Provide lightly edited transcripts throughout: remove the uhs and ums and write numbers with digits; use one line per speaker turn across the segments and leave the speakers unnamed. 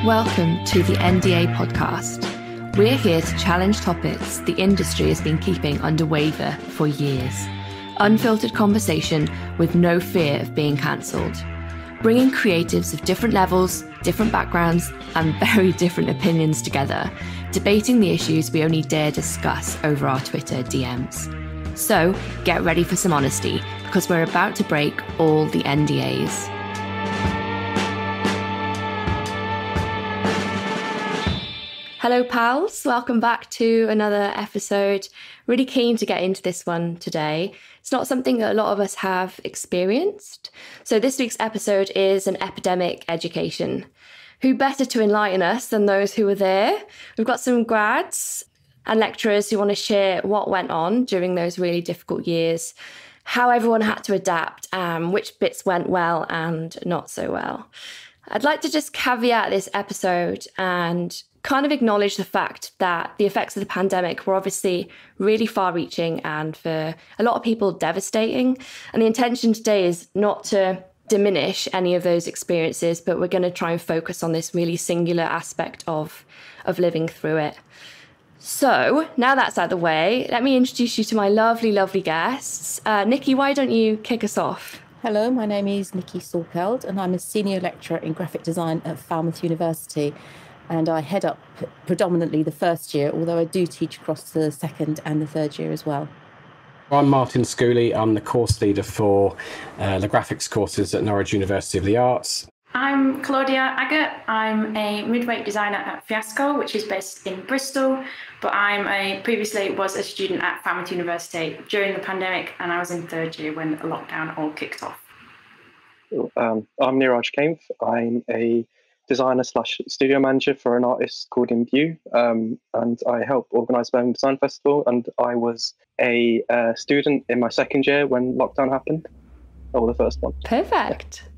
Welcome to the NDA podcast. We're here to challenge topics the industry has been keeping under waiver for years. Unfiltered conversation with no fear of being cancelled. Bringing creatives of different levels, different backgrounds, and very different opinions together, debating the issues we only dare discuss over our Twitter DMs. So get ready for some honesty, because we're about to break all the NDAs. Hello pals, welcome back to another episode. Really keen to get into this one today. It's not something that a lot of us have experienced. So this week's episode is an epidemic education. Who better to enlighten us than those who were there? We've got some grads and lecturers who want to share what went on during those really difficult years, how everyone had to adapt, which bits went well and not so well. I'd like to just caveat this episode and kind of acknowledge the fact that the effects of the pandemic were obviously really far-reaching and for a lot of people devastating. And the intention today is not to diminish any of those experiences, but we're going to try and focus on this really singular aspect of living through it. So now that's out of the way, let me introduce you to my lovely, lovely guests. Nikki, why don't you kick us off?
Hello, my name is Nikki Sorkeld and I'm a senior lecturer in graphic design at Falmouth University. And I head up predominantly the first year, although I do teach across the second and the third year as well.
I'm Martin Schooley. I'm the course leader for the graphics courses at Norwich University of the Arts.
I'm Claudia Aggett. I'm a midweight designer at Fiasco, which is based in Bristol, but previously was a student at Falmouth University during the pandemic, and I was in third year when the lockdown all kicked off.
I'm Neeraj Kainth. I'm a designer / studio manager for an artist called Imbue, and I help organise Birmingham Design Festival, and I was a student in my second year when lockdown happened, or the first one.
Perfect. Yeah.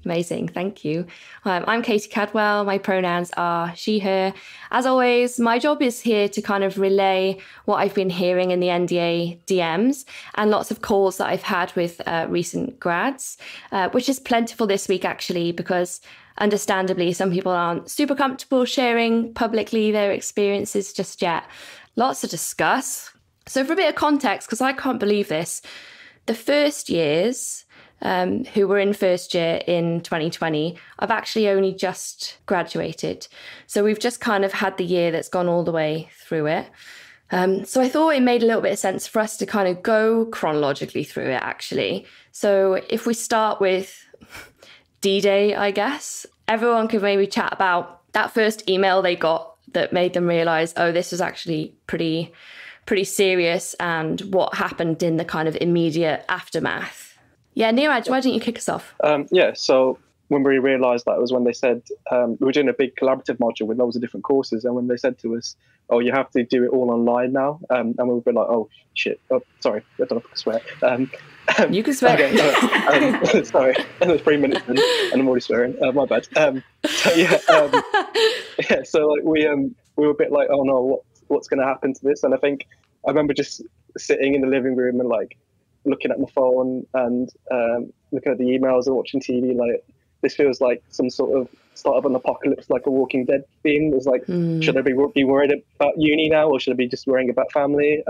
Amazing, thank you. I'm Katie Cadwell, my pronouns are she, her. As always, my job is here to kind of relay what I've been hearing in the NDA DMs and lots of calls that I've had with recent grads, which is plentiful this week actually, because understandably, some people aren't super comfortable sharing publicly their experiences just yet. Lots to discuss. So for a bit of context, because I can't believe this, the first years who were in first year in 2020, I've actually only just graduated. So we've just kind of had the year that's gone all the way through it. So I thought it made a little bit of sense for us to kind of go chronologically through it, actually. So if we start with D-Day, I guess, everyone could maybe chat about that first email they got that made them realise, oh, this was actually pretty serious, and what happened in the kind of immediate aftermath. Yeah, Neeraj, why don't you kick us off?
So when we realised that was when they said, we were doing a big collaborative module with loads of different courses, and when they said to us, oh, you have to do it all online now, and we were like, oh, shit, oh, sorry, I don't know if I can swear.
You can swear.
Okay, sorry, there's 3 minutes in, and I'm already swearing, my bad. So like we were a bit like, oh no, what's going to happen to this? And I think I remember just sitting in the living room and like looking at my phone and looking at the emails and watching TV. Like, this feels like some sort of start of an apocalypse, like a Walking Dead theme. It was like, should I be worried about uni now, or should I be just worrying about family?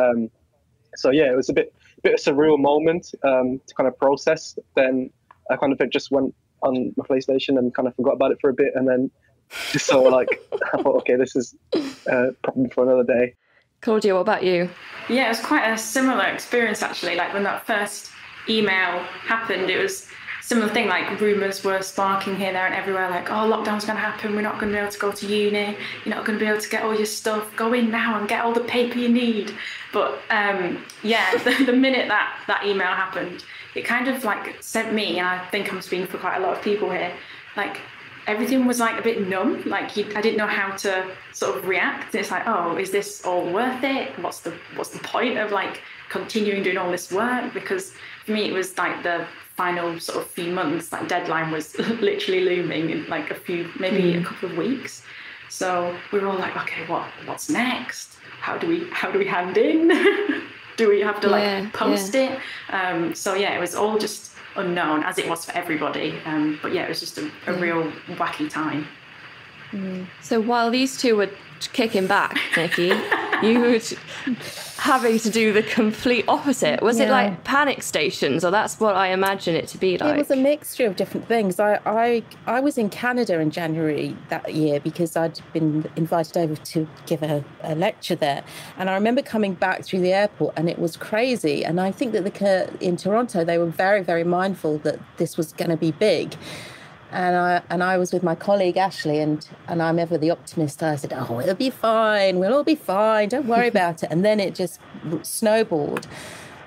So yeah, it was a bit of a surreal moment to kind of process. Then I kind of just went on my PlayStation and kind of forgot about it for a bit, and then just sort of like I thought, okay, this is a problem for another day.
Claudia, what about you?
Yeah, it was quite a similar experience actually. Like when that first email happened, it was a similar thing. Like rumours were sparking here, there, and everywhere. Like, oh, lockdown's going to happen. We're not going to be able to go to uni. You're not going to be able to get all your stuff. Go in now and get all the paper you need. But the minute that email happened, it kind of like sent me, and I think I'm speaking for quite a lot of people here, like everything was like a bit numb. Like I didn't know how to sort of react. It's like, oh, is this all worth it? What's the point of like continuing doing all this work? Because for me, it was like the final sort of few months. Like deadline was literally looming in like a couple of weeks. So we were all like, okay, what's next? How do we hand in? Do we have to post it? So yeah, it was all just unknown, as it was for everybody. But yeah, it was just a real wacky time.
So while these two were kicking back, Nikki, you were having to do the complete opposite. Was it like panic stations, or that's what I imagine it to be like?
It was a mixture of different things. I was in Canada in January that year because I'd been invited over to give a lecture there. And I remember coming back through the airport and it was crazy. And I think that in Toronto, they were very, very mindful that this was going to be big. And I was with my colleague, Ashley, and I'm ever the optimist. I said, oh, it'll be fine. We'll all be fine. Don't worry about it. And then it just snowballed.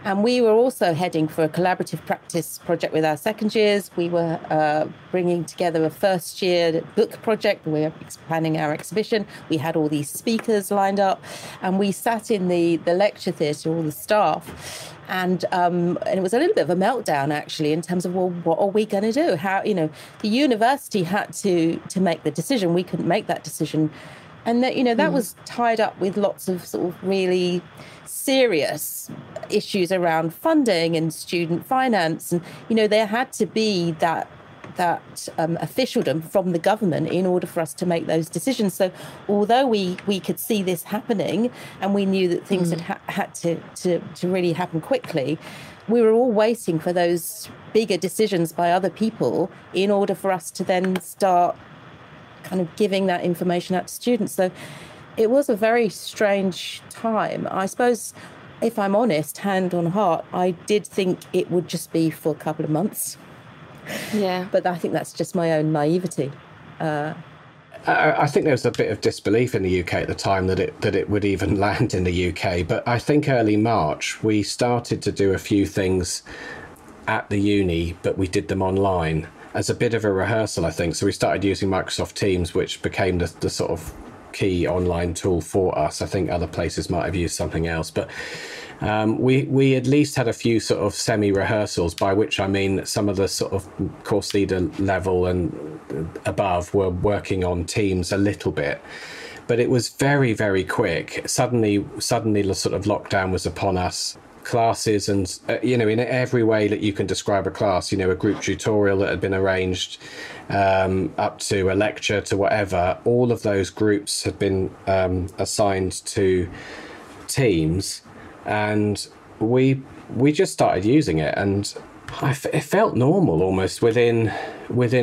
And we were also heading for a collaborative practice project with our second years. We were bringing together a first year book project. We were expanding our exhibition. We had all these speakers lined up. And we sat in the lecture theatre, all the staff. And it was a little bit of a meltdown, actually, in terms of, well, what are we going to do? How, the university had to make the decision. We couldn't make that decision. And that, that was tied up with lots of sort of really serious issues around funding and student finance. And, there had to be that officialdom from the government in order for us to make those decisions. So although we could see this happening and we knew that things had to really happen quickly, we were all waiting for those bigger decisions by other people in order for us to then start kind of giving that information out to students. So it was a very strange time. I suppose, if I'm honest, hand on heart, I did think it would just be for a couple of months.
Yeah.
But I think that's just my own naivety.
I think there was a bit of disbelief in the UK at the time that it would even land in the UK. But I think early March, we started to do a few things at the uni, but we did them online as a bit of a rehearsal, I think. So we started using Microsoft Teams, which became the sort of key online tool for us. I think other places might have used something else, but we at least had a few sort of semi-rehearsals, by which I mean some of the sort of course leader level and above were working on Teams a little bit. But it was very, very quick. Suddenly the sort of lockdown was upon us. Classes and, in every way that you can describe a class, a group tutorial that had been arranged up to a lecture to whatever, all of those groups had been assigned to Teams. And we just started using it, and it felt normal almost within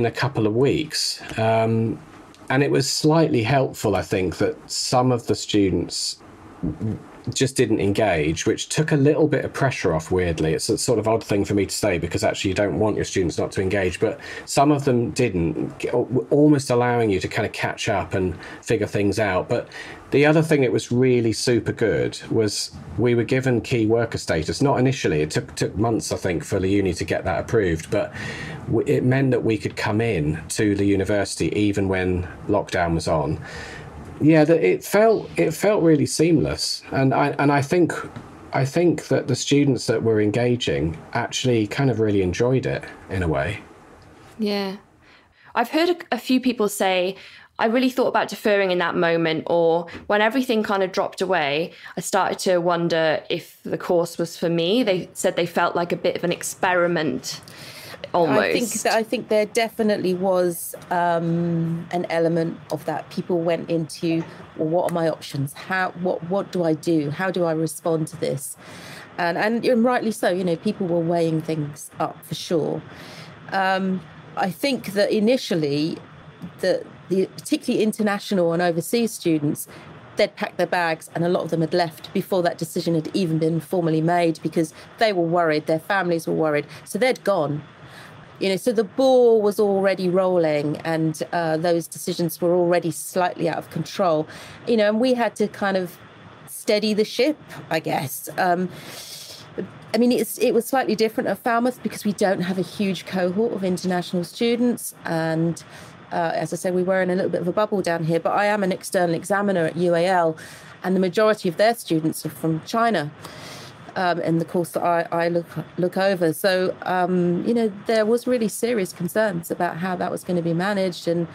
a couple of weeks. And it was slightly helpful, I think, that some of the students just didn't engage, which took a little bit of pressure off, weirdly. It's a sort of odd thing for me to say, because actually you don't want your students not to engage, but some of them didn't, almost allowing you to kind of catch up and figure things out. But the other thing that was really super good was we were given key worker status. Not initially, it took months, I think, for the uni to get that approved, but it meant that we could come in to the university even when lockdown was on. Yeah, it felt really seamless, and I think that the students that were engaging actually kind of really enjoyed it in a way.
Yeah, I've heard a few people say, I really thought about deferring in that moment, or when everything kind of dropped away, I started to wonder if the course was for me. They said they felt like a bit of an experiment. Almost.
I think there definitely was an element of that. People went into, well, what are my options? What do I do? How do I respond to this? And rightly so, people were weighing things up for sure. I think that initially, the particularly international and overseas students, they'd packed their bags, and a lot of them had left before that decision had even been formally made, because they were worried, their families were worried, so they'd gone. So the ball was already rolling, and those decisions were already slightly out of control, and we had to kind of steady the ship, I guess. It was slightly different at Falmouth because we don't have a huge cohort of international students, and as I said, we were in a little bit of a bubble down here, but I am an external examiner at UAL, and the majority of their students are from China. In the course that I look over. So, there was really serious concerns about how that was going to be managed, and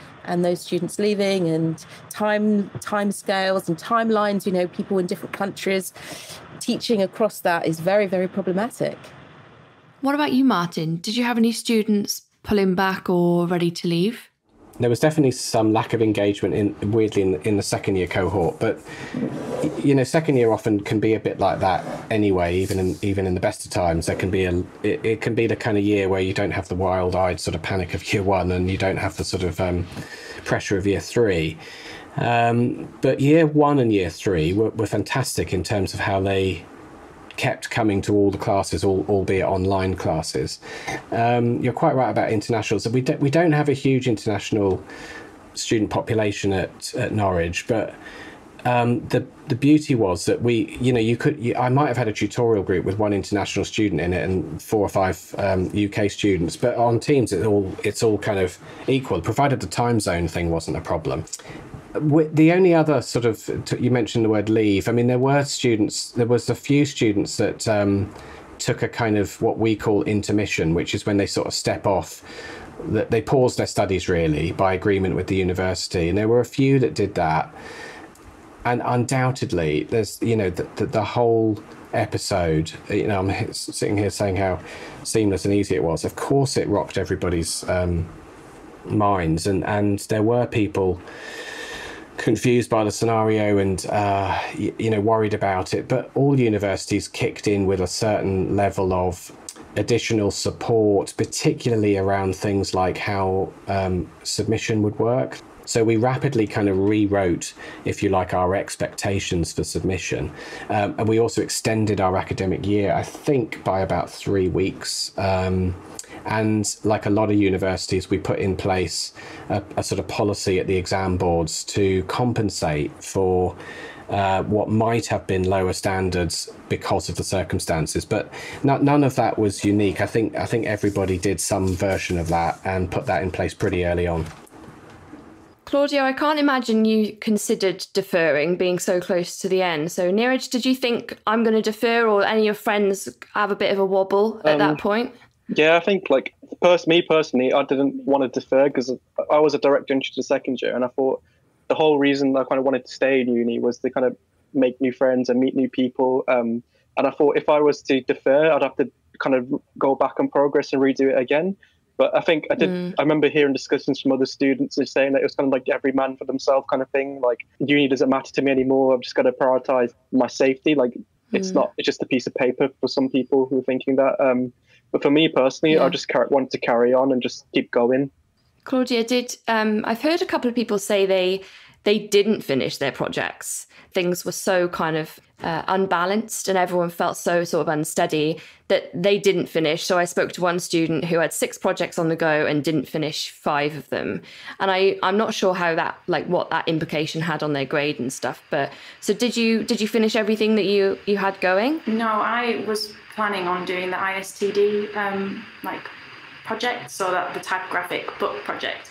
those students leaving, and time scales and timelines, people in different countries. Teaching across that is very, very problematic.
What about you, Martin? Did you have any students pulling back or ready to leave?
there was definitely some lack of engagement weirdly in the second year cohort, but second year often can be a bit like that anyway. Even in the best of times, there can be it can be the kind of year where you don't have the wild-eyed sort of panic of year one, and you don't have the sort of pressure of year three. But year one and year three were fantastic in terms of how they kept coming to all the classes, albeit online classes. You're quite right about internationals. So we don't have a huge international student population at Norwich, but the beauty was that I might have had a tutorial group with one international student in it and 4 or 5 UK students, but on Teams it's all kind of equal, provided the time zone thing wasn't a problem. The only other sort of, you mentioned the word leave. I mean, there was a few students that took a kind of what we call intermission, which is when they sort of step off, that they pause their studies really by agreement with the university. And there were a few that did that. And undoubtedly, there's, the whole episode, I'm sitting here saying how seamless and easy it was. Of course, it rocked everybody's minds. And there were people confused by the scenario and worried about it, but all universities kicked in with a certain level of additional support, particularly around things like how submission would work. So we rapidly kind of rewrote, if you like, our expectations for submission, and we also extended our academic year, I think, by about 3 weeks. And like a lot of universities, we put in place a sort of policy at the exam boards to compensate for what might have been lower standards because of the circumstances. But none of that was unique. I think everybody did some version of that and put that in place pretty early on.
Claudia, I can't imagine you considered deferring, being so close to the end. So Neeraj, did you think, I'm going to defer, or any of your friends have a bit of a wobble at that point?
Yeah, I think me personally, I didn't want to defer because I was a direct entry to second year, and I thought the whole reason I kind of wanted to stay in uni was to kind of make new friends and meet new people. And I thought if I was to defer, I'd have to kind of go back and progress and redo it again. But I think I did. I remember hearing discussions from other students and saying that it was kind of like every man for themselves kind of thing. Like, uni doesn't matter to me anymore. I've just got to prioritize my safety. Like, it's just a piece of paper for some people who are thinking that. But for me personally, I just wanted to carry on and just keep going.
Claudia, I've heard a couple of people say they didn't finish their projects. Things were so kind of unbalanced and everyone felt so sort of unsteady that they didn't finish. So I spoke to one student who had 6 projects on the go and didn't finish 5 of them. And I'm not sure how that, what that implication had on their grade and stuff. But so did you finish everything that you had going?
No, I was planning on doing the ISTD project, so that the typographic book project.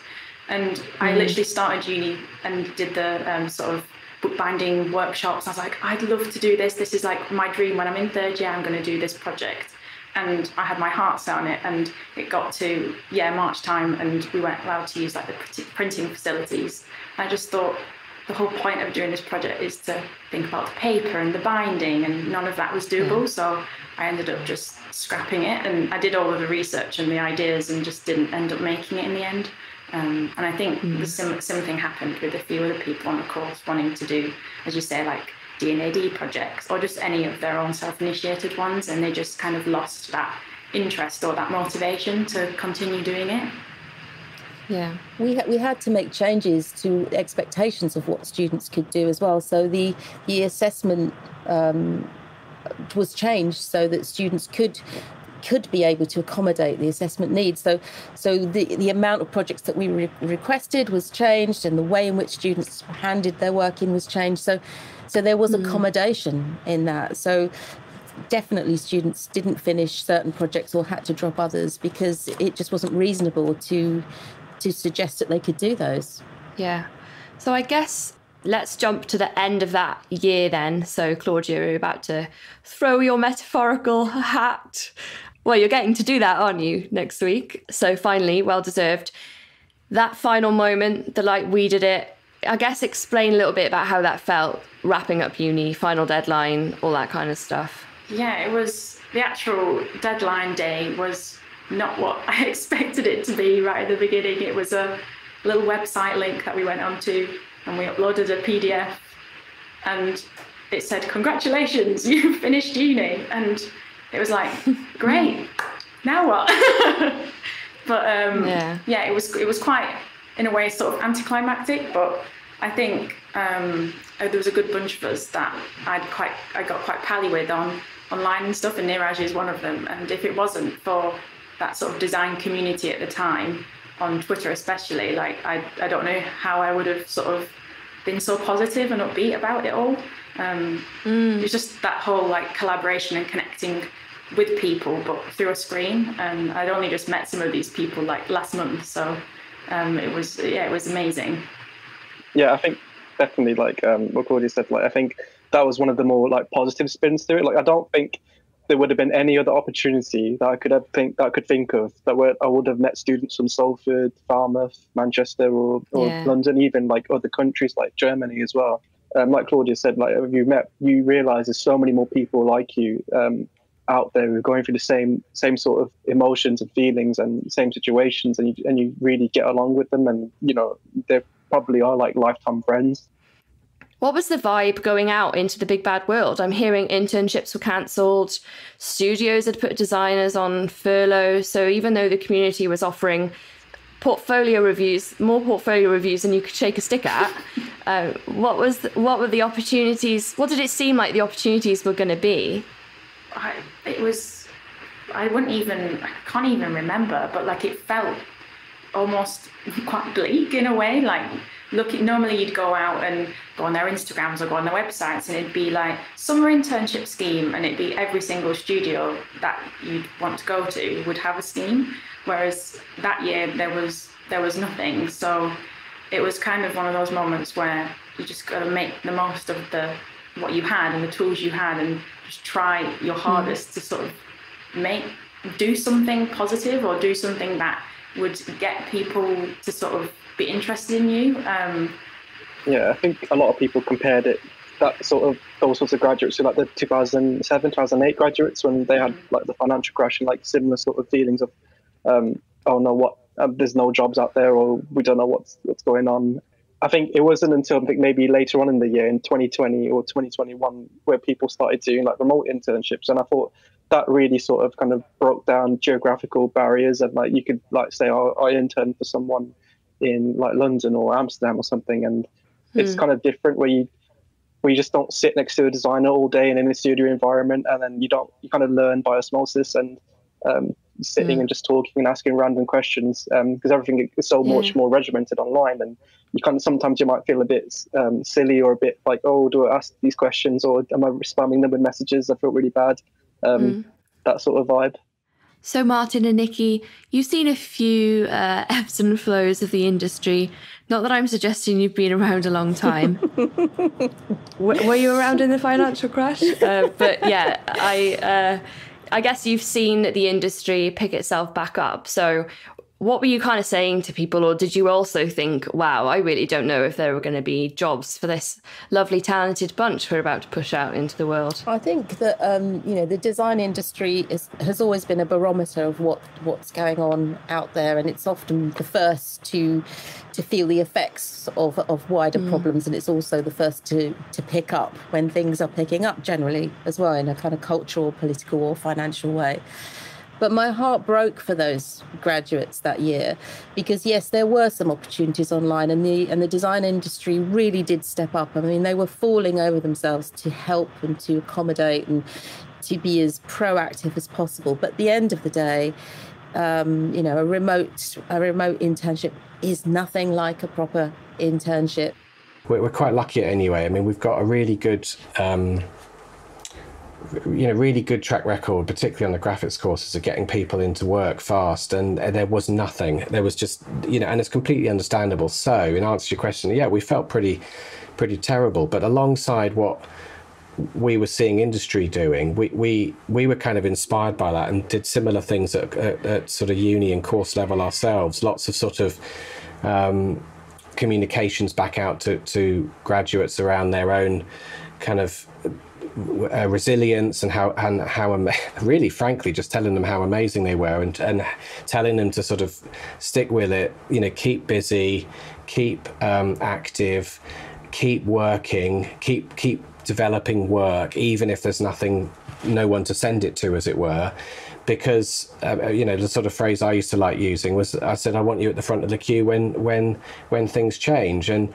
And I literally started uni and did the sort of bookbinding workshops. I was like, I'd love to do this. This is like my dream. When I'm in third year, I'm going to do this project. And I had my heart set on it, and it got to March time, and we weren't allowed to use the printing facilities. I just thought the whole point of doing this project is to think about the paper and the binding, and none of that was doable. So I ended up just scrapping it, and I did all of the research and the ideas and just didn't end up making it in the end. And I think the similar thing happened with a few other people on the course wanting to do, as you say, like D&AD projects or just any of their own self-initiated ones, and they just kind of lost that interest or that motivation to continue doing it.
Yeah, we had to make changes to expectations of what students could do as well. So the assessment was changed so that students could be able to accommodate the assessment needs. So the amount of projects that we requested was changed, and the way in which students handed their work in was changed. So there was accommodation in that. So definitely students didn't finish certain projects or had to drop others because it just wasn't reasonable to suggest that they could do those.
Yeah. So I guess let's jump to the end of that year then. So Claudia, you're about to throw your metaphorical hat. Well, you're getting to do that, aren't you, next week? So finally, well deserved. That final moment, we did it. I guess explain a little bit about how that felt, wrapping up uni, final deadline, all that kind of stuff.
Yeah, it was, the actual deadline day was not what I expected it to be right at the beginning. It was a little website link that we went onto, and we uploaded a PDF, and it said, "Congratulations, you finished uni." And it was like, great, now what? But it was quite, in a way, sort of anticlimactic, but I think there was a good bunch of us that I got quite pally with online and stuff, and Neeraj is one of them. And if it wasn't for that sort of design community at the time, on Twitter especially, like I don't know how I would have sort of been so positive and upbeat about it all. It was just that whole like collaboration and connecting with people, but through a screen. And I'd only just met some of these people like last month, so it was amazing.
Yeah, I think definitely like what Claudia said, like I think that was one of the more like positive spins to it. Like I don't think there would have been any other opportunity that I could think of I would have met students from Salford, Falmouth, Manchester, or London, even like other countries like Germany as well. Like Claudia said, like you realise there's so many more people like you out there who are going through the same sort of emotions and feelings and same situations, and you really get along with them, and you know they probably are like lifetime friends.
What was the vibe going out into the big bad world? I'm hearing internships were cancelled, studios had put designers on furlough. So even though the community was offering more portfolio reviews than you could shake a stick at, what were the opportunities? What did it seem like the opportunities were going to be?
I can't even remember, but like it felt almost quite bleak in a way. Like normally you'd go out and go on their Instagrams or go on their websites, and it'd be like summer internship scheme, and it'd be every single studio that you'd want to go to would have a scheme, whereas that year there was nothing. So it was kind of one of those moments where you just got to make the most of what you had and the tools you had, and just try your hardest to sort of do something positive or do something that would get people to sort of be interested in you.
Yeah, I think a lot of people compared those sorts of graduates to like the 2007, 2008 graduates when they had like the financial crash and like similar sort of feelings of, oh no, there's no jobs out there, or we don't know what's going on. I think it wasn't until maybe later on in the year in 2020 or 2021 where people started doing like remote internships, and I thought that really sort of kind of broke down geographical barriers, and like you could like say, oh, I interned for someone in like London or Amsterdam or something, and it's kind of different where you just don't sit next to a designer all day and in a studio environment, and then you kind of learn by osmosis and sitting and just talking and asking random questions, because everything is so much more regimented online, and sometimes you might feel a bit silly or a bit like, oh, do I ask these questions or am I spamming them with messages? I feel really bad. That sort of vibe.
So Martin and Nikki, you've seen a few ebbs and flows of the industry. Not that I'm suggesting you've been around a long time. Were you around in the financial crash? But yeah, I guess you've seen the industry pick itself back up. So what were you kind of saying to people, or did you also think, wow, I really don't know if there were going to be jobs for this lovely, talented bunch we're about to push out into the world?
I think that, the design industry has always been a barometer of what's going on out there, and it's often the first to feel the effects of wider problems, and it's also the first to pick up when things are picking up generally as well, in a kind of cultural, political or financial way. But my heart broke for those graduates that year because, yes, there were some opportunities online, and the design industry really did step up. I mean, they were falling over themselves to help and to accommodate and to be as proactive as possible. But at the end of the day, a remote internship is nothing like a proper internship.
We're quite lucky anyway. I mean, we've got a really good really good track record, particularly on the graphics courses, of getting people into work fast, and there was nothing. There was just, and it's completely understandable. So in answer to your question, yeah, we felt pretty terrible, but alongside what we were seeing industry doing, we were kind of inspired by that and did similar things at sort of uni and course level ourselves. Lots of sort of communications back out to graduates around their own kind of resilience and really frankly just telling them how amazing they were, and telling them to sort of stick with it, keep busy, keep active, keep working, keep developing work, even if there's no one to send it to, as it were. Because the sort of phrase I used to like using was, I said, I want you at the front of the queue when things change. And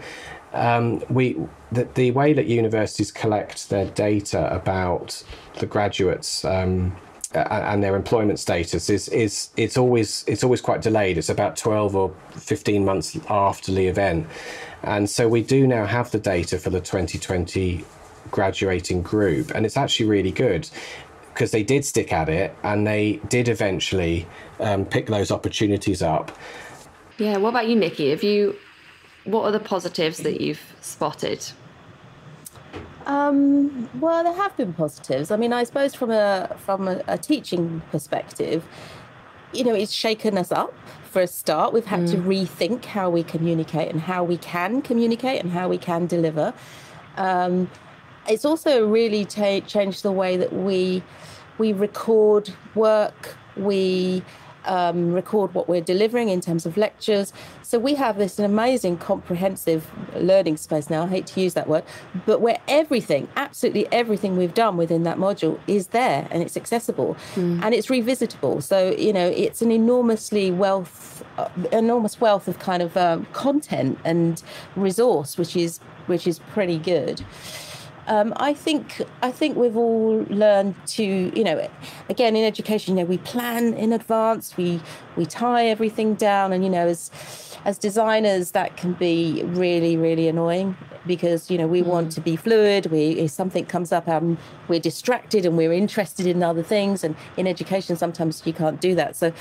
the way that universities collect their data about the graduates and their employment status is it's always quite delayed. It's about 12 or 15 months after the event, and so we do now have the data for the 2020 graduating group, and it's actually really good, because they did stick at it and they did eventually pick those opportunities up.
Yeah. What about you, Nikki? What are the positives that you've spotted?
Well, there have been positives. I mean, I suppose from a teaching perspective, it's shaken us up for a start. We've had to rethink how we communicate and how we can communicate and how we can deliver. It's also really changed the way that we record work, we record what we're delivering in terms of lectures. So we have this amazing comprehensive learning space now. I hate to use that word, but where absolutely everything we've done within that module is there, and it's accessible and it's revisitable. So, it's an enormous wealth of kind of content and resource, which is pretty good. I think we've all learned to, again, in education, we plan in advance, we tie everything down, and, as designers, that can be really, really annoying, because, we want to be fluid. If something comes up, we're distracted and we're interested in other things. And in education, sometimes you can't do that. So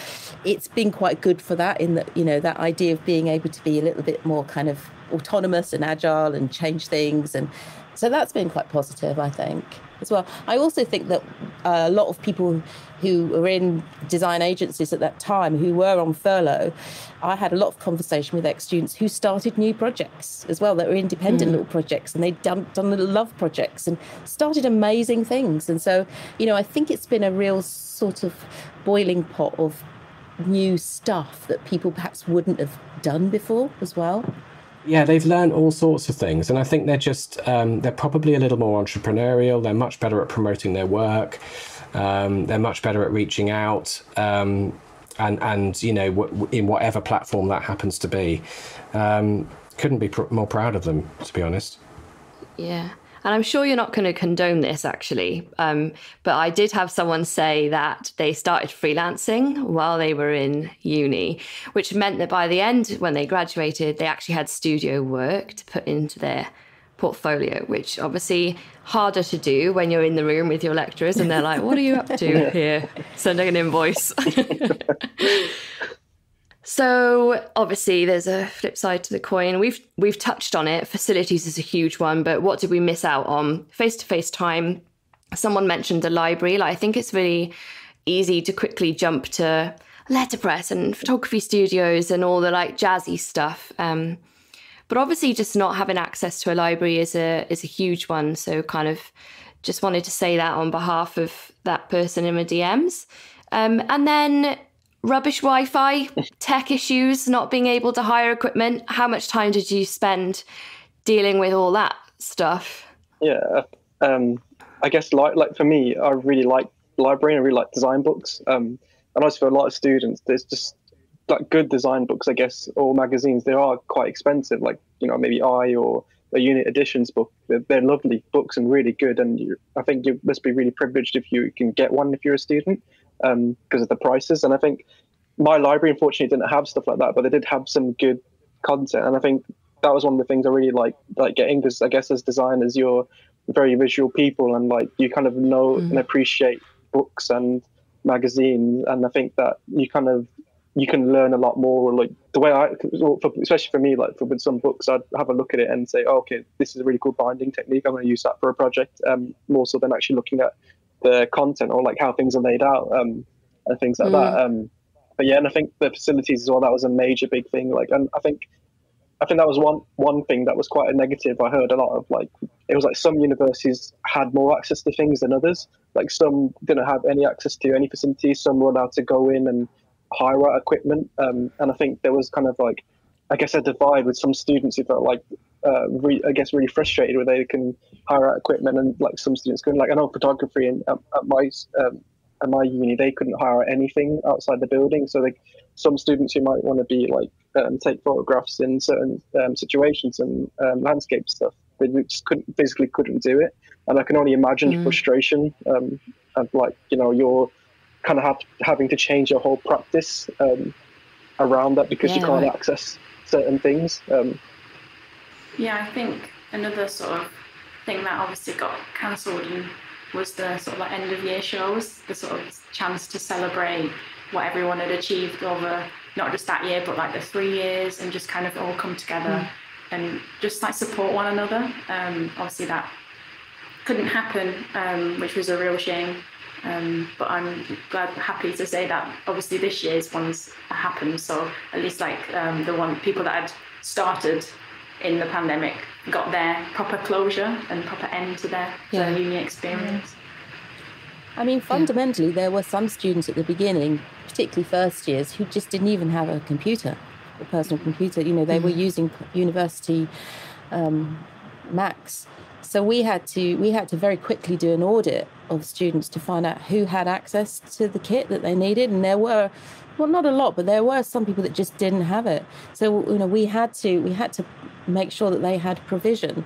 it's been quite good for that, in that, that idea of being able to be a little bit more kind of autonomous and agile and change things. And so that's been quite positive, I think, as well. I also think that a lot of people who were in design agencies at that time, who were on furlough, I had a lot of conversation with ex-students who started new projects as well, that were independent little projects, and they'd done little love projects and started amazing things. And so, I think it's been a real sort of boiling pot of new stuff that people perhaps wouldn't have done before as well.
Yeah, they've learned all sorts of things, and I think they're just they're probably a little more entrepreneurial. They're much better at promoting their work. They're much better at reaching out, and in whatever platform that happens to be. Couldn't be more proud of them, to be honest.
Yeah. And I'm sure you're not going to condone this, actually. But I did have someone say that they started freelancing while they were in uni, which meant that by the end, when they graduated, they actually had studio work to put into their portfolio, which obviously harder to do when you're in the room with your lecturers and they're like, what are you up to here? Sending an invoice. So obviously there's a flip side to the coin. We've touched on it. Facilities is a huge one, but what did we miss out on? Face-to-face time. Someone mentioned the library. I think it's really easy to quickly jump to letterpress and photography studios and all the jazzy stuff. But obviously just not having access to a library is a huge one. So kind of just wanted to say that on behalf of that person in my DMs. And then rubbish Wi-Fi, tech issues, not being able to hire equipment. How much time did you spend dealing with all that stuff?
Yeah, I guess like for me, I really like library and I really like design books. And also for a lot of students, there's just good design books, I guess, or magazines. They are quite expensive, maybe or a unit editions book. They're lovely books and really good. And I think you must be really privileged if you can get one if you're a student. Because of the prices. And I think my library unfortunately didn't have stuff like that, but they did have some good content. And I think that was one of the things I really like getting, because I guess as designers, you're very visual people, and you kind of know and appreciate books and magazines. And I think that you can learn a lot more. The way especially for me, with some books, I'd have a look at it and say, oh, okay, this is a really cool binding technique. I'm going to use that for a project, more so than actually looking at the content or how things are laid out and things like that. But yeah, and I think the facilities as well, that was a major big thing. And I think I think that was one thing that was quite a negative. I heard a lot of like, it was like some universities had more access to things than others. Like some didn't have any access to any facilities. Some were allowed to go in and hire out equipment. And I think there was kind of like, I guess, a divide with some students who felt like, really frustrated where they can hire out equipment, and like some students couldn't. Like I know photography and at my uni, they couldn't hire anything outside the building. So like some students who might want to be like take photographs in certain situations and landscape stuff, they just couldn't do it. And I can only imagine the frustration of like, you know, you're kind of having to change your whole practice around that because you can't access certain things.
I think another sort of thing that obviously got cancelled was the sort of like end of year shows, the sort of chance to celebrate what everyone had achieved over not just that year but like the 3 years, and just kind of all come together and just like support one another. Obviously that couldn't happen, which was a real shame, but I'm happy to say that obviously this year's ones happened, so at least like the people that had started in the pandemic got their proper closure and proper end to their uni experience.
I mean, fundamentally, there were some students at the beginning, particularly first years, who just didn't even have a computer, a personal computer. You know, they were using university Macs. So we had to very quickly do an audit of students to find out who had access to the kit that they needed, and there were, well, not a lot, but there were some people that just didn't have it. So, you know, we had to make sure that they had provision,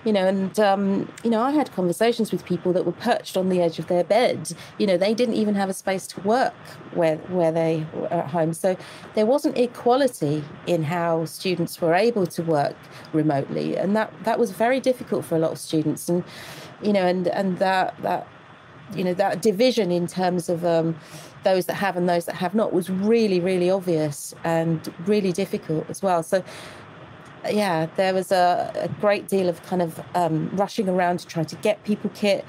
you know, and, you know, I had conversations with people that were perched on the edge of their bed. You know, they didn't even have a space to work where they were at home. So there wasn't equality in how students were able to work remotely. And that was very difficult for a lot of students. And, you know, and that you know, that division in terms of those that have and those that have not was really, really obvious and really difficult as well. So, yeah, there was a great deal of kind of rushing around to try to get people kit,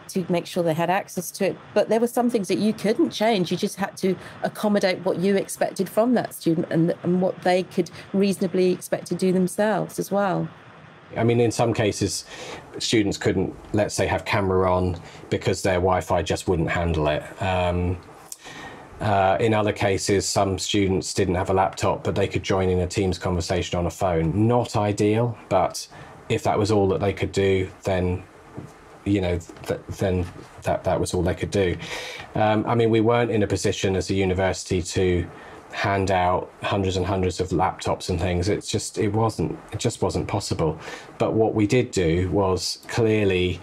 to make sure they had access to it. But there were some things that you couldn't change. You just had to accommodate what you expected from that student and what they could reasonably expect to do themselves as well.
I mean, in some cases, students couldn't, let's say, have camera on because their Wi-Fi just wouldn't handle it. In other cases, some students didn't have a laptop, but they could join in a Teams conversation on a phone. Not ideal, but if that was all that they could do, then, you know, then that was all they could do. I mean, we weren't in a position as a university to hand out hundreds and hundreds of laptops and things. It just wasn't possible. But what we did do was clearly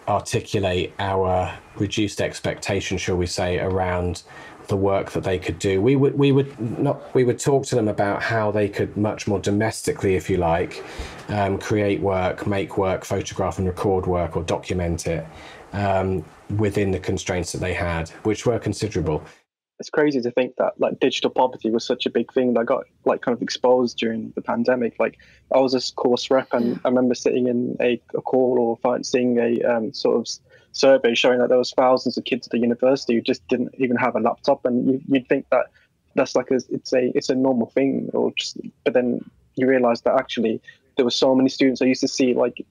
articulate our reduced expectation, shall we say, around the work that they could do. We would talk to them about how they could much more domestically, if you like, create work, make work, photograph and record work, or document it within the constraints that they had, which were considerable.
It's crazy to think that like digital poverty was such a big thing that got like kind of exposed during the pandemic. Like I was a course rep, and I remember sitting in a call or seeing a sort of survey showing that there was thousands of kids at the university who just didn't even have a laptop, and you'd think that that's like it's a normal thing, but then you realise that actually there were so many students I used to see like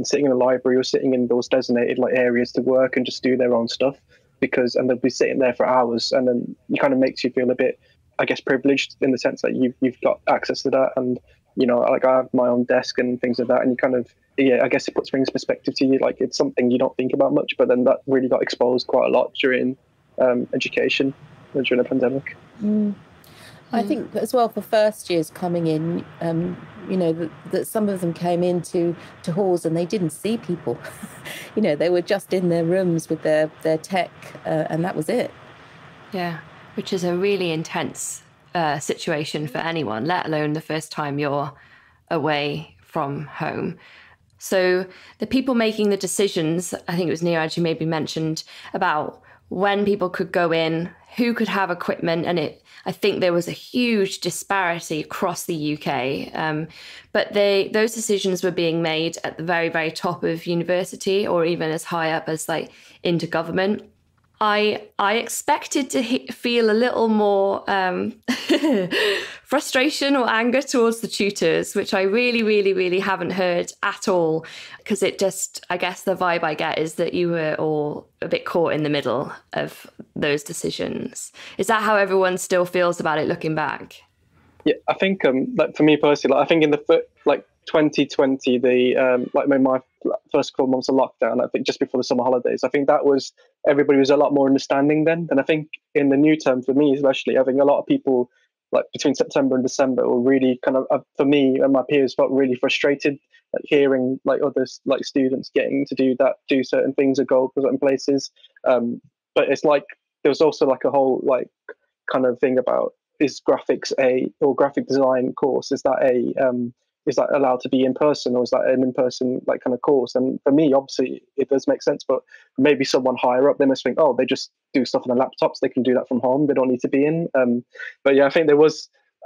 sitting in a library or sitting in those designated like areas to work and just do their own stuff, and they'll be sitting there for hours, and then it kind of makes you feel a bit, I guess, privileged in the sense that you've got access to that, and you know, like I have my own desk and things like that, and you kind of, I guess it puts things in perspective to you. Like it's something you don't think about much, but then that really got exposed quite a lot during education during the pandemic.
I think as well for first years coming in, you know, that some of them came into halls and they didn't see people. You know, they were just in their rooms with their tech, and that was it.
Yeah, which is a really intense situation for anyone, let alone the first time you're away from home. So the people making the decisions, I think it was Neeraj who maybe mentioned about when people could go in, who could have equipment, and I think there was a huge disparity across the UK. But those decisions were being made at the very, very top of university, or even as high up as like into government. I expected to feel a little more frustration or anger towards the tutors, which I really, really, really haven't heard at all, because it just, I guess the vibe I get is that you were all a bit caught in the middle of those decisions. Is that how everyone still feels about it looking back?
Yeah, I think like for me personally, like I think in the 2020, the like my first couple of months of lockdown, I think just before the summer holidays, I think that was, everybody was a lot more understanding then. And I think in the new term, for me especially, I think a lot of people like between September and December were really kind of, for me and my peers, felt really frustrated, like hearing like others, like students getting to do certain things or go to certain places. But it's like there was also like a whole like kind of thing about, is graphics or graphic design course, is that allowed to be in person, or is that an in-person like kind of course? And for me, obviously it does make sense, but maybe someone higher up, they must think, oh, they just do stuff on their laptops, they can do that from home, they don't need to be in. But yeah, I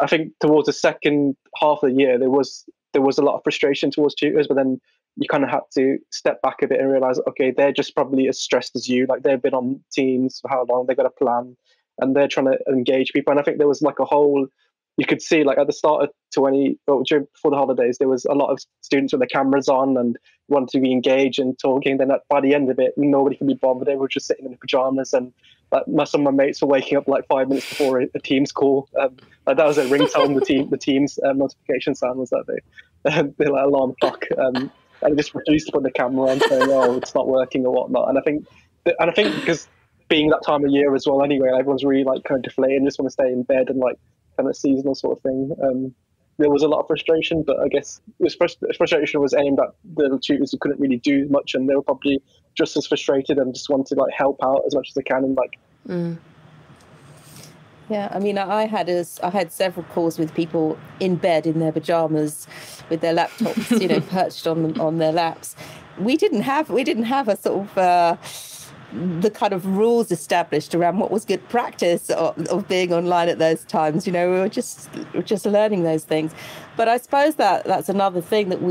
think towards the second half of the year, there was a lot of frustration towards tutors, but then you kind of had to step back a bit and realize, okay, they're just probably as stressed as you, like they've been on Teams for how long, they've got a plan, and they're trying to engage people. And I think there was like a whole, you could see like at the start of before the holidays, there was a lot of students with their cameras on and wanted to be engaged and talking. Then by the end of it, nobody could be bothered. They were just sitting in their pajamas, and like some of my mates were waking up like 5 minutes before a Teams call. Like that was a ringtone. The Teams notification sound was that the like alarm clock, and they just refused to put the camera on, saying, "Oh, it's not working" or whatnot. And I think because being that time of year as well, anyway, everyone's really like kind of deflated and just want to stay in bed and like kind of seasonal sort of thing. There was a lot of frustration, but I guess frustration was aimed at the tutors who couldn't really do much, and they were probably just as frustrated and just wanted to like help out as much as they can. And like,
yeah, I mean, I had several calls with people in bed in their pajamas, with their laptops, perched on their laps. We didn't have a sort of the kind of rules established around what was good practice of being online at those times. We were just learning those things. But I suppose that's another thing that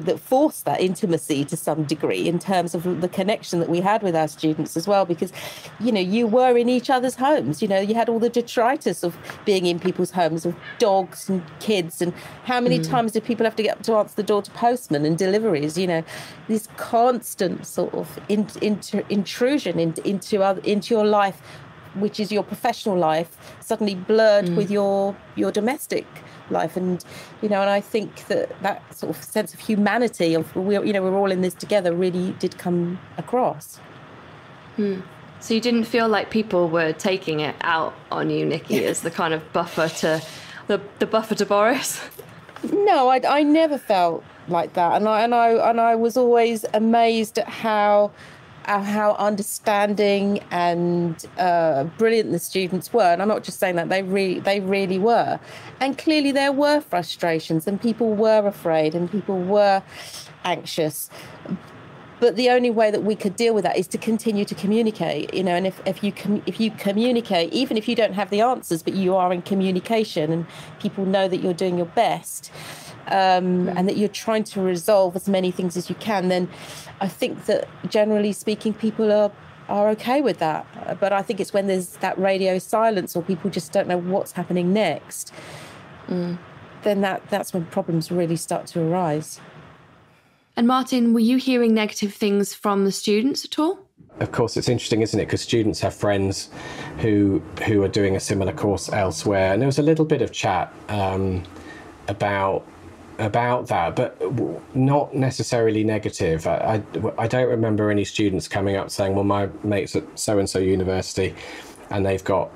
that forced that intimacy to some degree in terms of the connection that we had with our students as well, because, you were in each other's homes. You had all the detritus of being in people's homes, of dogs and kids, and how many times did people have to get up to answer the door to postmen and deliveries? This constant sort of intrusion into your life, which is your professional life, suddenly blurred with your domestic life. And and I think that sort of sense of humanity of we're all in this together really did come across.
So you didn't feel like people were taking it out on you, Nikki, as the kind of buffer to the buffer to Boris?
No, I never felt like that, and I was always amazed at how understanding and brilliant the students were. And I'm not just saying that, they really were. And clearly there were frustrations, and people were afraid, and people were anxious. But the only way that we could deal with that is to continue to communicate, and if you communicate, even if you don't have the answers, but you are in communication and people know that you're doing your best, and that you're trying to resolve as many things as you can, then I think that generally speaking, people are okay with that. But I think it's when there's that radio silence, or people just don't know what's happening next, then that's when problems really start to arise.
And Martin, were you hearing negative things from the students at all?
Of course, it's interesting, isn't it? Because students have friends who are doing a similar course elsewhere, and there was a little bit of chat about that, but not necessarily negative. I don't remember any students coming up saying, well, my mate's at so-and-so university and they've got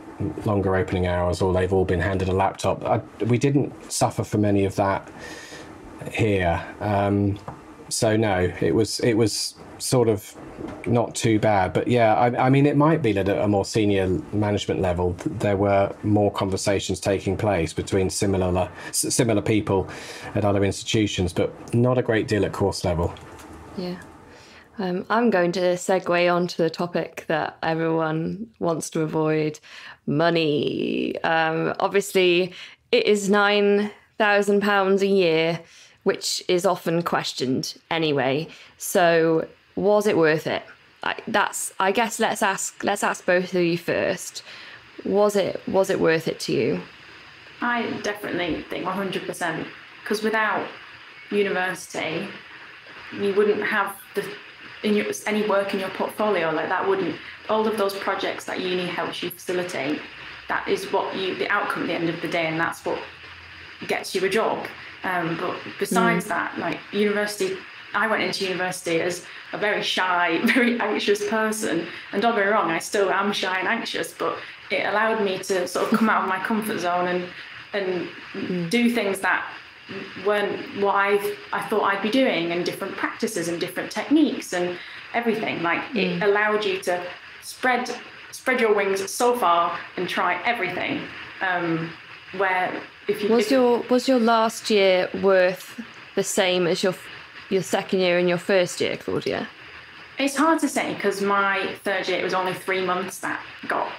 longer opening hours, or they've all been handed a laptop. We didn't suffer from any of that here. So no, it was sort of not too bad. But yeah, I mean, it might be that at a more senior management level, there were more conversations taking place between similar people at other institutions, but not a great deal at course level.
Yeah. I'm going to segue onto the topic that everyone wants to avoid, money. Obviously, it is £9,000 a year, which is often questioned anyway. So was it worth it? I guess let's ask both of you first. Was it worth it to you?
I definitely think 100%, because without university, you wouldn't have any work in your portfolio. Like that wouldn't, all of those projects that uni helps you facilitate, that is what the outcome at the end of the day, and that's what gets you a job. But besides that, like university, I went into university as a very shy, very anxious person, and don't get me wrong, I still am shy and anxious, but it allowed me to sort of come out of my comfort zone and do things that weren't what I thought I'd be doing, and different practices and different techniques and everything. Like it allowed you to spread your wings so far and try everything. Where if you
was your last year worth the same as your second year and your first year, Claudia?
It's hard to say, because my third year, it was only 3 months that got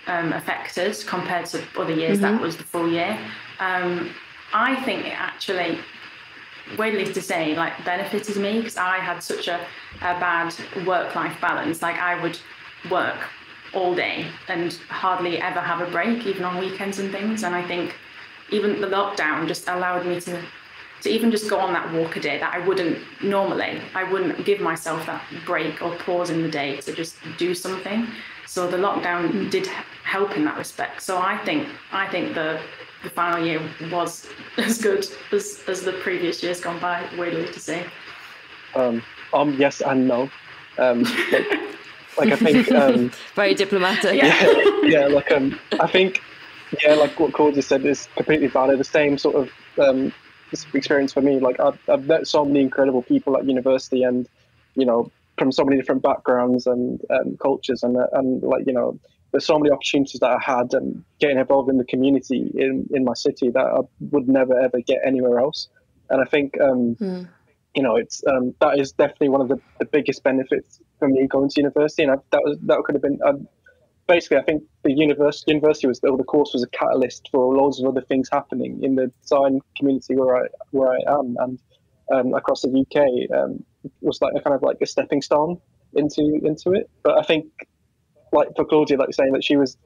affected compared to other years. That was the full year. I think it actually, weirdly to say, like benefited me, because I had such a bad work-life balance. Like I would work all day and hardly ever have a break, even on weekends and things. And I think even the lockdown just allowed me to even just go on that walk a day that I wouldn't normally. I wouldn't give myself that break or pause in the day to just do something. So the lockdown did help in that respect. So I think the final year was as good as the previous years gone by, weirdly to say.
Yes and no. Like I think
very diplomatic.
Yeah. Like I think like what Claudia said is completely valid. The same sort of experience for me. Like I've met so many incredible people at university, and from so many different backgrounds and cultures, and like there's so many opportunities that I had, and getting involved in the community in my city that I would never ever get anywhere else. And I think it's that is definitely one of the biggest benefits for me going to university. And that could have been basically, I think the university the course was a catalyst for loads of other things happening in the design community where I am, and across the UK. Was like a kind of like a stepping stone into it. But I think, like for Claudia, like saying that she was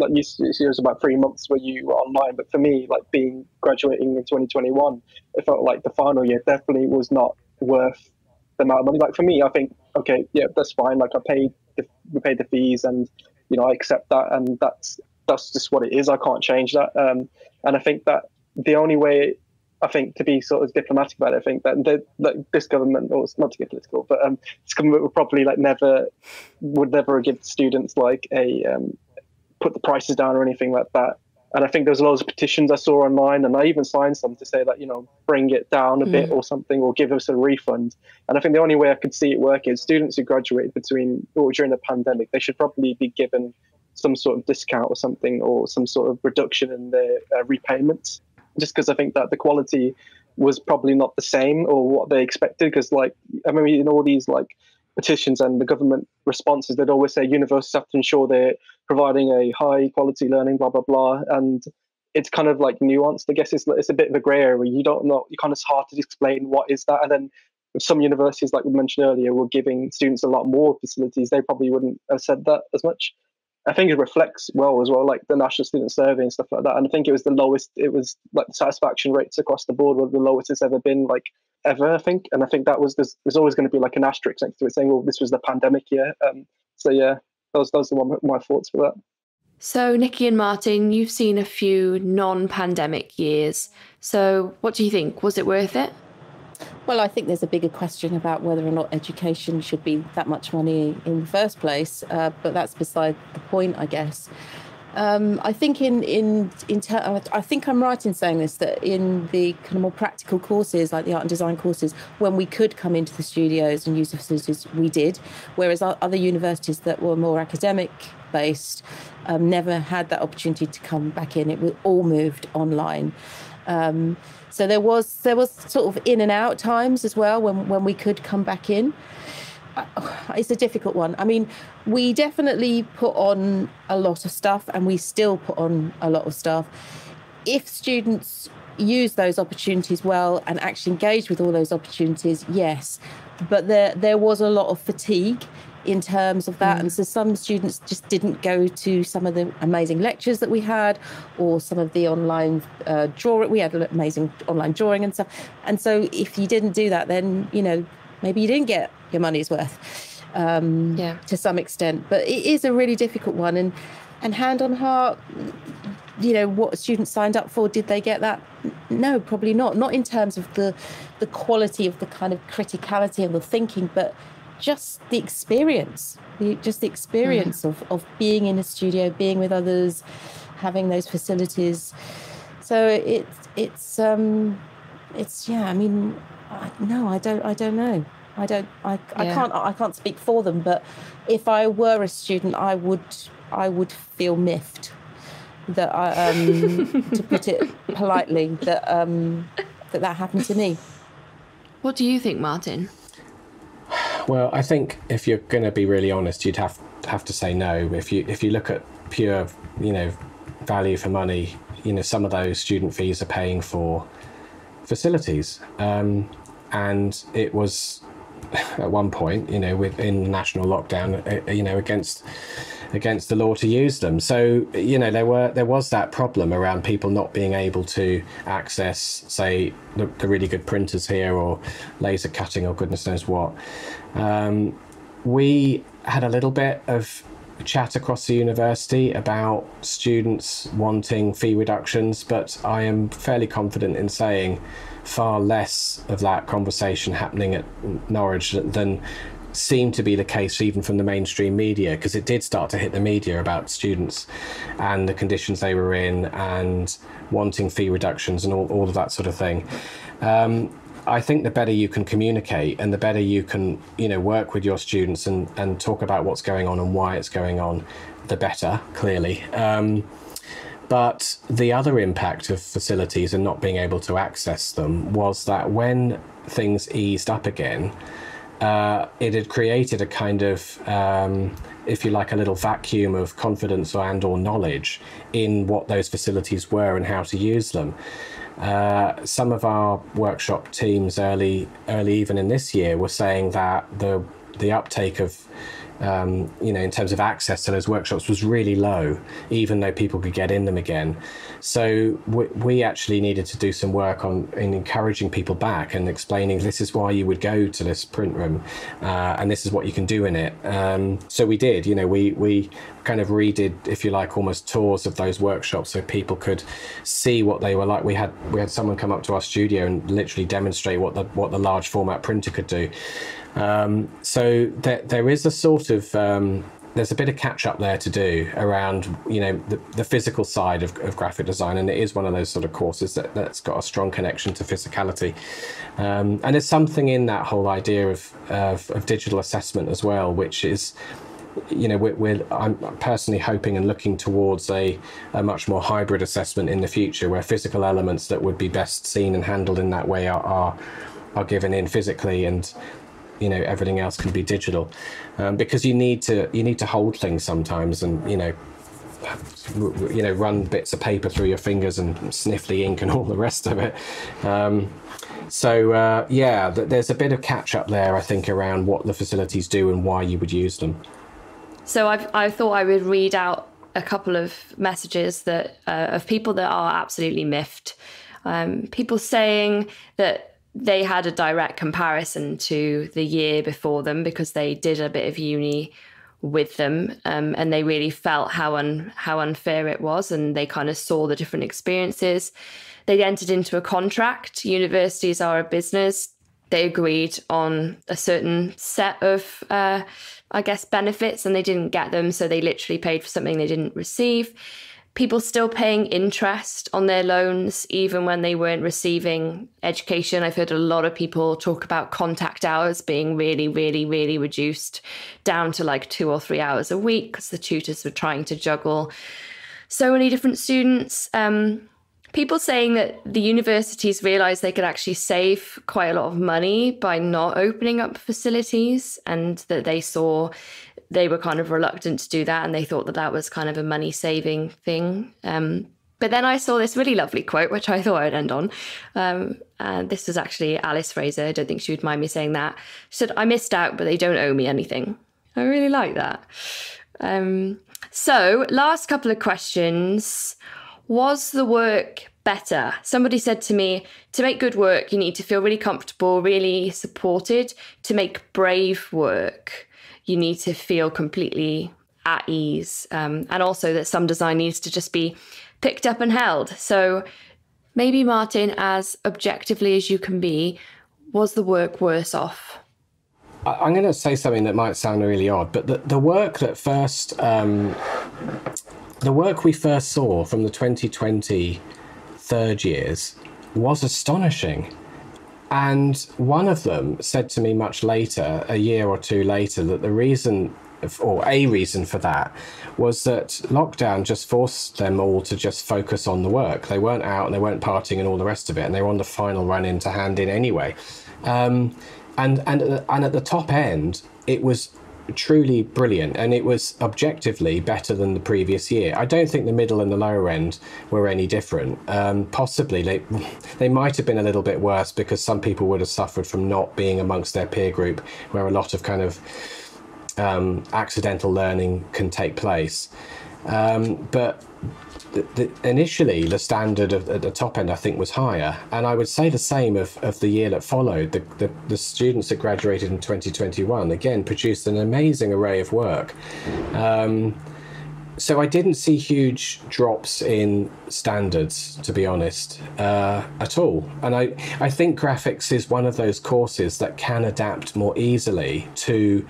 about 3 months where you were online, but for me, like graduating in 2021, it felt like the final year definitely was not worth the amount of money. Like for me, I think, okay, yeah, that's fine. Like we paid the fees, and I accept that, and that's just what it is. I can't change that. And I think that the only way, I think, to be sort of diplomatic about it, I think that this government, or not to get political, but this government would probably would never give students like put the prices down or anything like that. And I think there's loads of petitions I saw online, and I even signed some to say that, bring it down a bit or something, or give us a refund. And I think the only way I could see it work is students who graduated during the pandemic, they should probably be given some sort of discount or something, or some sort of reduction in their repayments. Just because I think that the quality was probably not the same or what they expected. Because I remember in all these petitions and the government responses, they'd always say universities have to ensure they're providing a high quality learning, blah, blah, blah. And it's kind of nuanced. I guess it's a bit of a grey area. You don't know, you kind of hard to explain what is that. And then some universities, like we mentioned earlier, were giving students a lot more facilities. They probably wouldn't have said that as much. I think it reflects well as well, like the National Student Survey and stuff like that. And I think it was the lowest. It was the satisfaction rates across the board were the lowest it's ever been, ever, I think. And I think that was there's always going to be an asterisk next to it saying, well, this was the pandemic year. So yeah, those are my thoughts for that.
So Nikki and Martin, you've seen a few non-pandemic years. So what do you think? Was it worth it?
Well, I think there's a bigger question about whether or not education should be that much money in the first place, but that's beside the point, I guess. I think I think I'm right in saying this, that in the kind of more practical courses, like the art and design courses, when we could come into the studios and use the facilities, we did, whereas other universities that were more academic based never had that opportunity to come back in. It was all moved online. So there was sort of in and out times as well when we could come back in. It's a difficult one. I mean, we definitely put on a lot of stuff, and we still put on a lot of stuff. If students use those opportunities well and actually engage with all those opportunities, yes. But there was a lot of fatigue in terms of that. And so some students just didn't go to some of the amazing lectures that we had, or some of the online drawing. We had amazing online drawing and stuff. And so if you didn't do that, then, you know, maybe you didn't get your money's worth to some extent. But it is a really difficult one. And hand on heart, you know, what students signed up for, did they get that? No, probably not. Not in terms of the quality of the kind of criticality and the thinking, but just the experience, of being in a studio, being with others, having those facilities. So it's yeah. I mean, no, I don't know. I can't speak for them. But if I were a student, I would feel miffed that to put it politely, that happened to me.
What do you think, Martin?
Well, I think if you're going to be really honest, you'd have to say no. If you look at pure, you know, value for money, you know, some of those student fees are paying for facilities, and it was at one point, you know, within national lockdown, you know, against the law to use them. So, you know, there was that problem around people not being able to access, say, the really good printers here, or laser cutting, or goodness knows what. We had a little bit of chat across the university about students wanting fee reductions, but I am fairly confident in saying far less of that conversation happening at Norwich than seemed to be the case even from the mainstream media, because it did start to hit the media about students and the conditions they were in and wanting fee reductions and all of that sort of thing. I think the better you can communicate and the better you can, you know, work with your students and talk about what's going on and why it's going on, the better, clearly. But the other impact of facilities and not being able to access them was that when things eased up again, it had created a kind of, if you like, a little vacuum of confidence or knowledge in what those facilities were and how to use them. Some of our workshop teams early even in this year were saying that the uptake of you know, in terms of access to those workshops was really low, even though people could get in them again. So we actually needed to do some work in encouraging people back and explaining this is why you would go to this print room, and this is what you can do in it. So we did, you know, we kind of redid, if you like, almost tours of those workshops so people could see what they were like. We had someone come up to our studio and literally demonstrate what the large format printer could do. So there is a sort of there's a bit of catch up there to do around, you know, the physical side of graphic design, and it is one of those sort of courses that's got a strong connection to physicality, and there's something in that whole idea of digital assessment as well, which is, you know, I'm personally hoping and looking towards a much more hybrid assessment in the future, where physical elements that would be best seen and handled in that way are given in physically, and, you know, everything else can be digital, because you need to hold things sometimes, and you know, run bits of paper through your fingers and sniff the ink and all the rest of it. So there's a bit of catch up there, I think, around what the facilities do and why you would use them.
So I thought I would read out a couple of messages that of people that are absolutely miffed. People saying that they had a direct comparison to the year before them because they did a bit of uni with them, and they really felt how unfair it was, and they kind of saw the different experiences. They entered into a contract. Universities are a business. They agreed on a certain set of, I guess, benefits, and they didn't get them, so they literally paid for something they didn't receive. People still paying interest on their loans, even when they weren't receiving education. I've heard a lot of people talk about contact hours being really, really, really reduced down to like 2 or 3 hours a week because the tutors were trying to juggle so many different students. People saying that the universities realised they could actually save quite a lot of money by not opening up facilities, and that they were kind of reluctant to do that, and they thought that was kind of a money-saving thing. But then I saw this really lovely quote, which I thought I'd end on. And this was actually Alice Fraser. I don't think she would mind me saying that. She said, "I missed out, but they don't owe me anything." I really like that. So last couple of questions. Was the work better? Somebody said to me, to make good work, you need to feel really comfortable, really supported. To make brave work, you need to feel completely at ease. And also that some design needs to just be picked up and held. So maybe, Martin, as objectively as you can be, was the work worse off?
I'm going to say something that might sound really odd, but the work that first... the work we first saw from the 2020 third years was astonishing. And one of them said to me much later, a year or two later, that the reason, or a reason for that, was that lockdown just forced them all to just focus on the work. They weren't out and they weren't partying and all the rest of it, and they were on the final run in to hand in anyway. And at the top end, it was truly brilliant, and it was objectively better than the previous year. I don't think the middle and the lower end were any different. Possibly they might have been a little bit worse, because some people would have suffered from not being amongst their peer group, where a lot of kind of accidental learning can take place. But initially, the standard at the top end, I think, was higher. And I would say the same of the year that followed. The students that graduated in 2021, again, produced an amazing array of work. So I didn't see huge drops in standards, to be honest, at all. And I think graphics is one of those courses that can adapt more easily to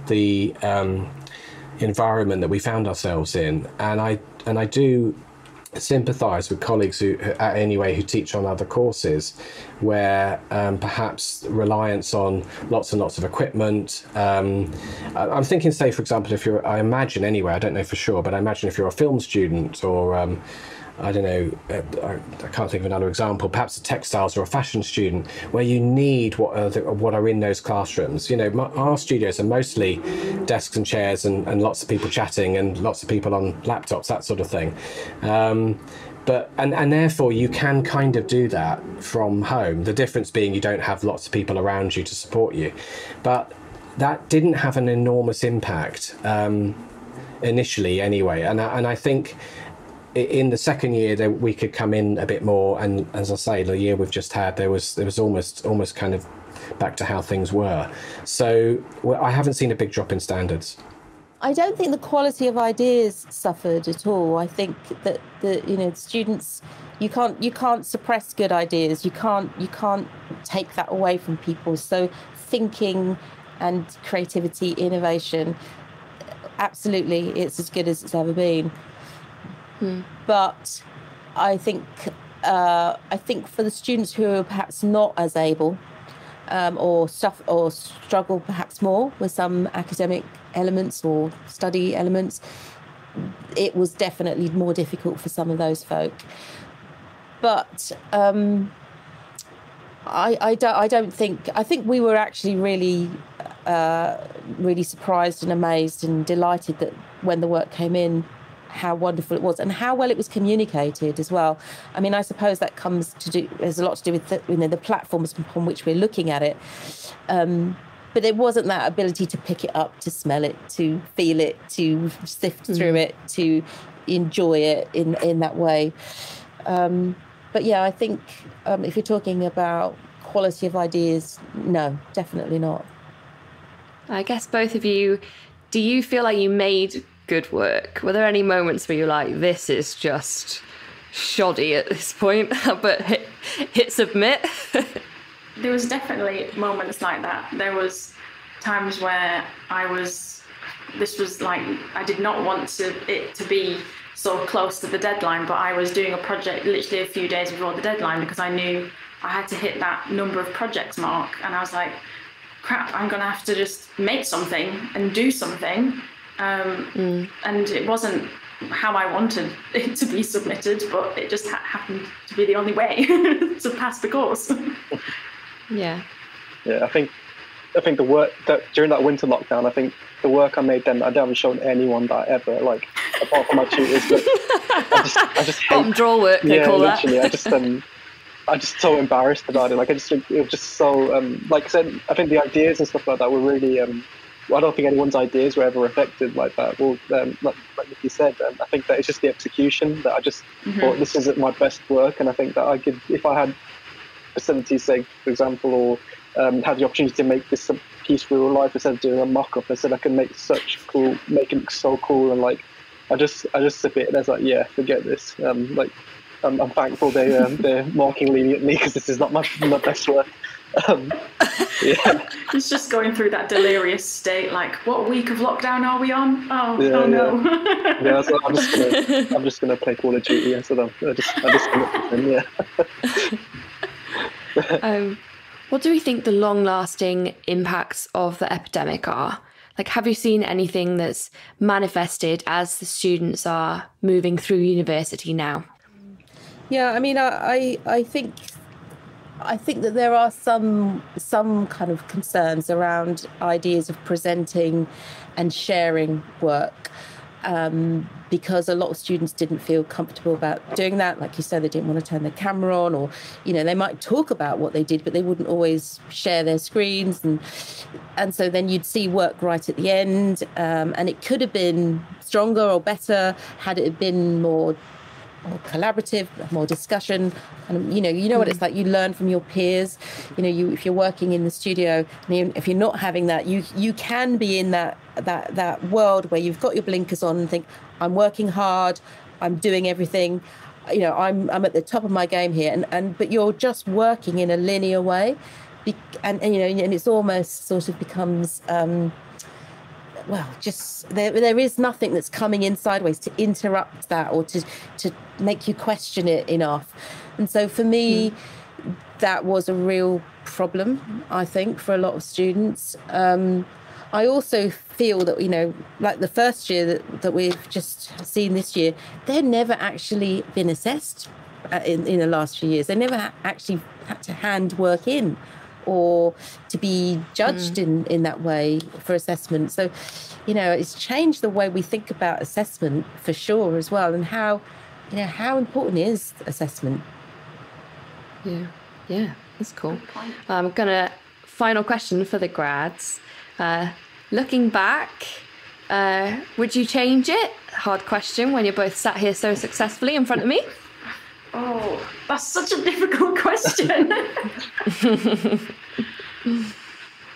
the environment that we found ourselves in. And I do sympathise with colleagues who teach on other courses, where perhaps reliance on lots and lots of equipment. I'm thinking, say, for example, I imagine anyway, I don't know for sure, but I imagine if you're a film student, or I don't know, I can't think of another example, perhaps a textiles or a fashion student, where you need what are in those classrooms. You know, our studios are mostly desks and chairs and lots of people chatting and lots of people on laptops, that sort of thing. But therefore you can kind of do that from home. The difference being you don't have lots of people around you to support you. But that didn't have an enormous impact initially anyway. And I think in the second year that we could come in a bit more, and as I say, the year we've just had, there was almost kind of back to how things were. So I haven't seen a big drop in standards.
I don't think the quality of ideas suffered at all. I think that the students, you can't suppress good ideas. You can't take that away from people. So thinking and creativity, innovation, absolutely, it's as good as it's ever been. But I think for the students who are perhaps not as able, or struggle perhaps more with some academic elements or study elements, it was definitely more difficult for some of those folk. But I think we were actually really surprised and amazed and delighted that when the work came in, how wonderful it was and how well it was communicated as well. I mean, I suppose that has a lot to do with the platforms upon which we're looking at it. But there wasn't that ability to pick it up, to smell it, to feel it, to sift through it, to enjoy it in that way. But yeah, I think if you're talking about quality of ideas, no, definitely not.
I guess both of you, do you feel like you made good work? Were there any moments where you're like, this is just shoddy at this point, but hit submit?
There was definitely moments like that. There was times where I did not want it to be so close to the deadline, but I was doing a project literally a few days before the deadline because I knew I had to hit that number of projects mark. And I was like, crap, I'm going to have to just make something and do something. And it wasn't how I wanted it to be submitted, but it just happened to be the only way to pass the course.
Yeah,
I think the work that during that winter lockdown, I think the work I made then, I haven't shown anyone that ever, like, apart from my tutors. But I just hate
draw work. They call
literally,
that.
I'm just so embarrassed about it. Like, it was just so like I said, I think the ideas and stuff like that were really I don't think anyone's ideas were ever affected like that. Well, like Nikki said, I think that it's just the execution that I just thought this isn't my best work, and I think that I could, if I had facilities, say for example, or had the opportunity to make this a piece for real life instead of doing a mock-up, I said I can make it so cool, and like I just sip it and I was like, yeah, forget this. Like I'm thankful they're marking leniently because this is not my best work. Yeah.
It's just going through that delirious state, like, what week of lockdown are we on? Oh no.
Yeah, so I'm just gonna play Call of Duty instead of I just
what do we think the long-lasting impacts of the epidemic are? Like, have you seen anything that's manifested as the students are moving through university now?
Yeah, I mean, I think that there are some kind of concerns around ideas of presenting and sharing work, because a lot of students didn't feel comfortable about doing that. Like you said, they didn't want to turn their camera on, or, you know, they might talk about what they did, but they wouldn't always share their screens. And so then you'd see work right at the end, and it could have been stronger or better had it been more collaborative, more discussion. And you know what it's like. You learn from your peers. You know, if you're working in the studio, and if you're not having that, you can be in that world where you've got your blinkers on and think, I'm working hard, I'm doing everything, you know, I'm at the top of my game here, but you're just working in a linear way, and you know, and it's almost sort of becomes well, just there is nothing that's coming in sideways to interrupt that or to make you question it enough. And so for me, that was a real problem, I think, for a lot of students. I also feel that, you know, like the first year that we've just seen this year, they've never actually been assessed in the last few years. They never actually had to hand work in or to be judged in that way for assessment. So, you know, it's changed the way we think about assessment for sure as well, and how important is assessment.
Yeah, that's cool. I'm gonna final question for the grads. Looking back, would you change it? Hard question when you're both sat here so successfully in front of me.
Oh, that's such a difficult question.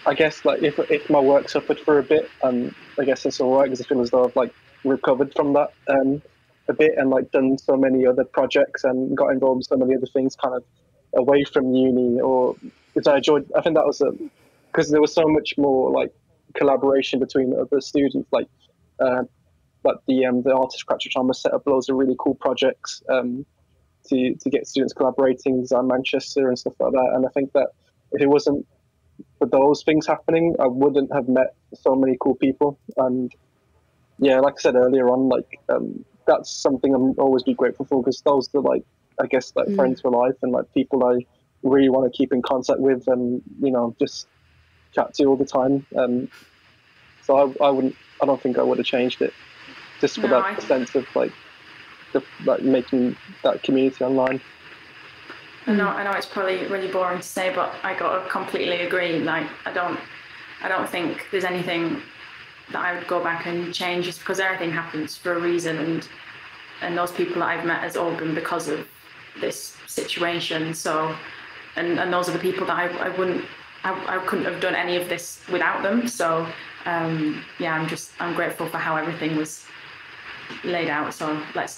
I guess like if my work suffered for a bit, I guess it's all right because I feel as though I've like recovered from that a bit, and like done so many other projects and got involved in so many other things kind of away from uni, or which I enjoyed. I think that was because there was so much more like collaboration between other students, like the artist practice drama set up loads of really cool projects to get students collaborating, Design Manchester and stuff like that. And I think that if it wasn't for those things happening, I wouldn't have met so many cool people. And yeah, like I said earlier on, like that's something I'm always be grateful for, because those are like, I guess, like friends for life and like people I really want to keep in contact with and, you know, just chat to all the time. So I don't think I would have changed it just for that sense of like making that community online.
I know it's probably really boring to say, but I got to completely agree. Like I don't think there's anything that I would go back and change, just because everything happens for a reason, and those people that I've met has all been because of this situation. So and those are the people that I couldn't have done any of this without them. So yeah, I'm grateful for how everything was laid out. So let's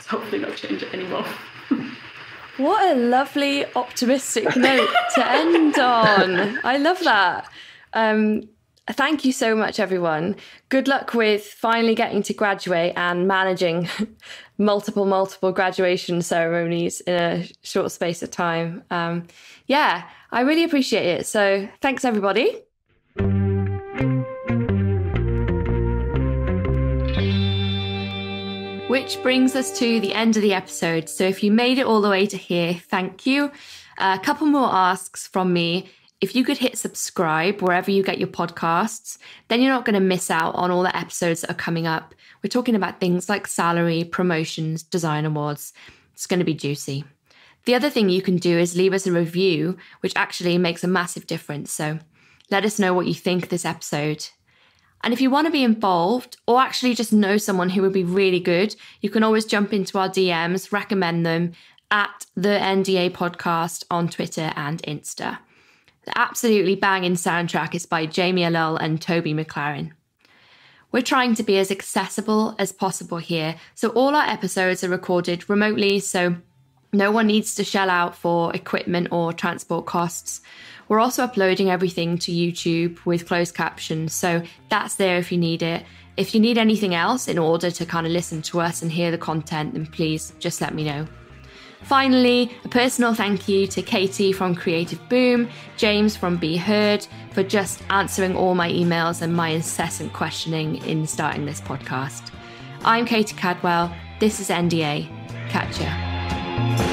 hopefully not change it anymore.
What a lovely optimistic note to end on. I love that. Thank you so much, everyone. Good luck with finally getting to graduate and managing multiple graduation ceremonies in a short space of time. Yeah, I really appreciate it. So thanks, everybody. Which brings us to the end of the episode. So if you made it all the way to here, thank you. A couple more asks from me. If you could hit subscribe wherever you get your podcasts, then you're not going to miss out on all the episodes that are coming up. We're talking about things like salary, promotions, design awards. It's going to be juicy. The other thing you can do is leave us a review, which actually makes a massive difference. So let us know what you think of this episode And if you want to be involved or actually just know someone who would be really good, you can always jump into our DMs, recommend them at the NDA podcast on Twitter and Insta. The absolutely banging soundtrack is by Jamie Allull and Toby McLaren. We're trying to be as accessible as possible here, so all our episodes are recorded remotely, so no one needs to shell out for equipment or transport costs. We're also uploading everything to YouTube with closed captions, so that's there if you need it. If you need anything else in order to kind of listen to us and hear the content, then please just let me know. Finally, a personal thank you to Katie from Creative Boom, James from Be Heard, for just answering all my emails and my incessant questioning in starting this podcast. I'm Katie Cadwell. This is NDA. Catch ya.